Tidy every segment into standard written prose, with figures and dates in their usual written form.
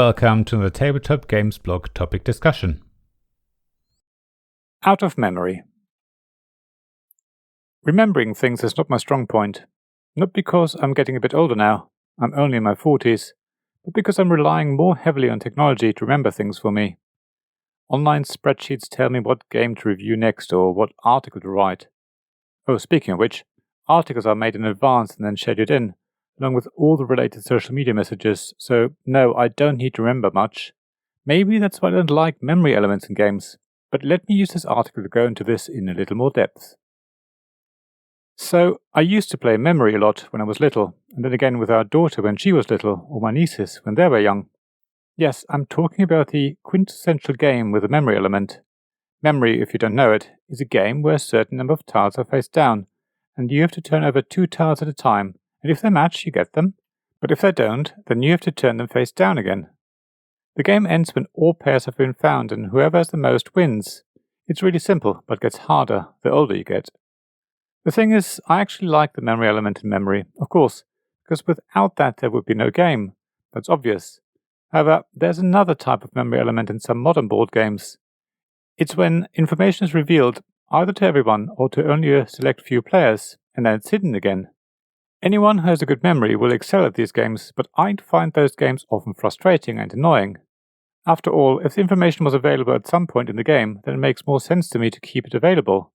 welcome to the Tabletop Games blog topic discussion. Out of memory. Remembering things is not my strong point. Not because I'm getting a bit older now, I'm only in my 40s, but because I'm relying more heavily on technology to remember things for me. Online spreadsheets tell me what game to review next or what article to write. Oh, speaking of which, articles are made in advance and then scheduled in, along with all the related social media messages, so no, I don't need to remember much. Maybe that's why I don't like memory elements in games, but let me use this article to go into this in a little more depth. So, I used to play memory a lot when I was little, and then again with our daughter when she was little, or my nieces when they were young. Yes, I'm talking about the quintessential game with a memory element. Memory, if you don't know it, is a game where a certain number of tiles are face down, and you have to turn over 2 tiles at a time, and if they match, you get them, but if they don't, then you have to turn them face down again. The game ends when all pairs have been found, and whoever has the most wins. It's really simple, but gets harder the older you get. The thing is, I actually like the memory element in memory, of course, because without that there would be no game. That's obvious. However, there's another type of memory element in some modern board games. It's when information is revealed either to everyone or to only a select few players, and then it's hidden again. Anyone who has a good memory will excel at these games, but I find those games often frustrating and annoying. After all, if the information was available at some point in the game, then it makes more sense to me to keep it available.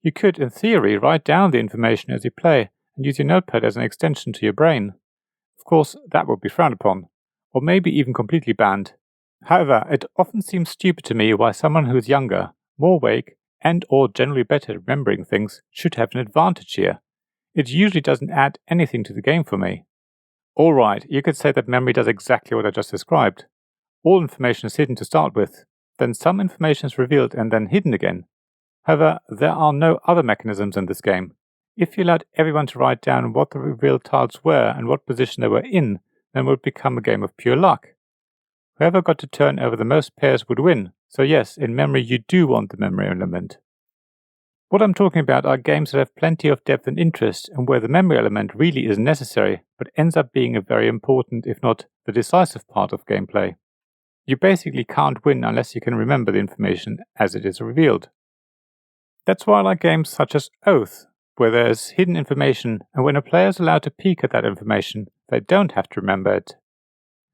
You could, in theory, write down the information as you play and use your notepad as an extension to your brain. Of course, that would be frowned upon, or maybe even completely banned. However, it often seems stupid to me why someone who is younger, more awake, and or generally better at remembering things should have an advantage here. It usually doesn't add anything to the game for me. Alright, you could say that memory does exactly what I just described. All information is hidden to start with, then some information is revealed and then hidden again. However, there are no other mechanisms in this game. If you allowed everyone to write down what the revealed tiles were and what position they were in, then it would become a game of pure luck. Whoever got to turn over the most pairs would win, so yes, in memory you do want the memory element. What I'm talking about are games that have plenty of depth and interest and where the memory element really isn't necessary, but ends up being a very important, if not the decisive part of gameplay. You basically can't win unless you can remember the information as it is revealed. That's why I like games such as Oath, where there's hidden information, and when a player is allowed to peek at that information, they don't have to remember it.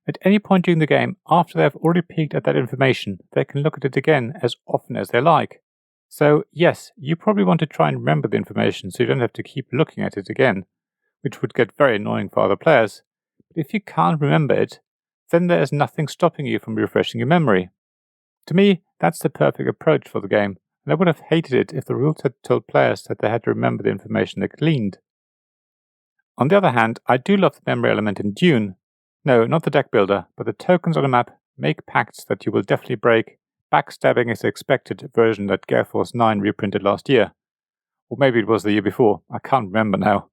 At any point during the game, after they have already peeked at that information, they can look at it again as often as they like. So, yes, you probably want to try and remember the information so you don't have to keep looking at it again, which would get very annoying for other players. But if you can't remember it, then there is nothing stopping you from refreshing your memory. To me, that's the perfect approach for the game, and I would have hated it if the rules had told players that they had to remember the information they gleaned. On the other hand, I do love the memory element in Dune. No, not the deck builder, but the tokens on a map make pacts that you will definitely break. Backstabbing is the expected version that Gear Force 9 reprinted last year. Or maybe it was the year before, I can't remember now.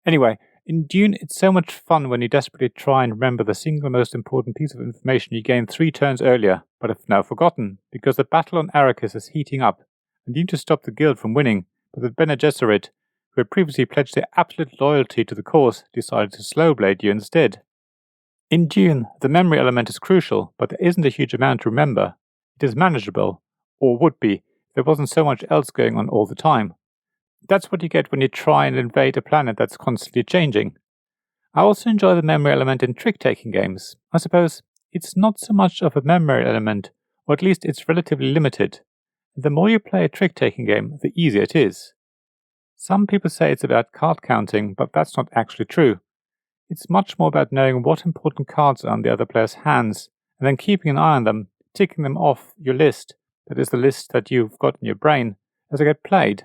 Anyway, in Dune it's so much fun when you desperately try and remember the single most important piece of information you gained 3 turns earlier, but have now forgotten, because the battle on Arrakis is heating up, and you need to stop the guild from winning, but the Bene Gesserit, who had previously pledged their absolute loyalty to the cause, decided to slowblade you instead. In Dune, the memory element is crucial, but there isn't a huge amount to remember. It is manageable, or would be, if there wasn't so much else going on all the time. That's what you get when you try and invade a planet that's constantly changing. I also enjoy the memory element in trick-taking games. I suppose it's not so much of a memory element, or at least it's relatively limited. The more you play a trick-taking game, the easier it is. Some people say it's about card counting, but that's not actually true. It's much more about knowing what important cards are in the other player's hands, and then keeping an eye on them, ticking them off your list, that is the list that you've got in your brain, as they get played.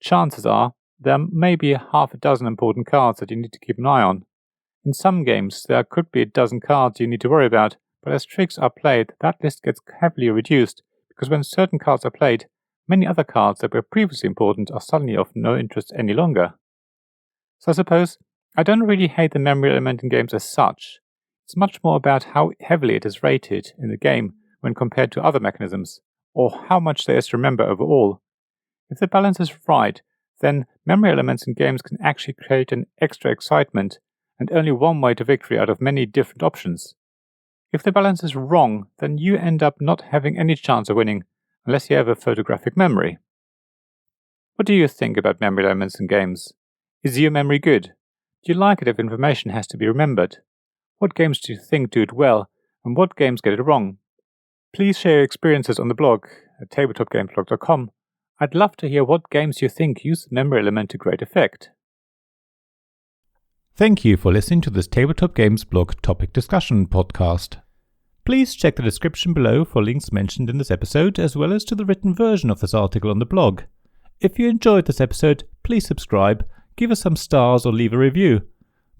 Chances are, there may be half a dozen important cards that you need to keep an eye on. In some games, there could be a dozen cards you need to worry about, but as tricks are played, that list gets heavily reduced, because when certain cards are played, many other cards that were previously important are suddenly of no interest any longer. So I suppose, I don't really hate the memory element in games as such. It's much more about how heavily it is rated in the game when compared to other mechanisms, or how much there is to remember overall. If the balance is right, then memory elements in games can actually create an extra excitement, and only one way to victory out of many different options. If the balance is wrong, then you end up not having any chance of winning, unless you have a photographic memory. What do you think about memory elements in games? Is your memory good? Do you like it if information has to be remembered? What games do you think do it well, and what games get it wrong? Please share your experiences on the blog at tabletopgamesblog.com. I'd love to hear what games you think use the memory element to great effect. Thank you for listening to this Tabletop Games blog topic discussion podcast. Please check the description below for links mentioned in this episode, as well as to the written version of this article on the blog. If you enjoyed this episode, please subscribe, give us some stars or leave a review.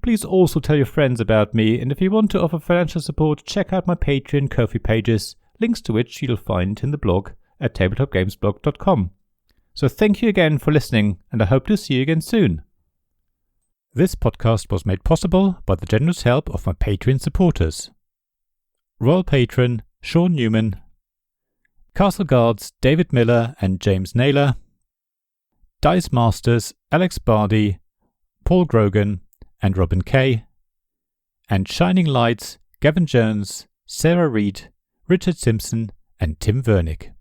Please also tell your friends about me, and if you want to offer financial support, check out my Patreon and Ko-fi pages, links to which you'll find in the blog at tabletopgamesblog.com. So thank you again for listening, and I hope to see you again soon. This podcast was made possible by the generous help of my Patreon supporters. Royal Patron Sean Newman, Castle Guards David Miller and James Naylor, Dice Masters Alex Bardi, Paul Grogan and Robin Kay, and Shining Lights Gavin Jones, Sarah Reed, Richard Simpson and Tim Vernick.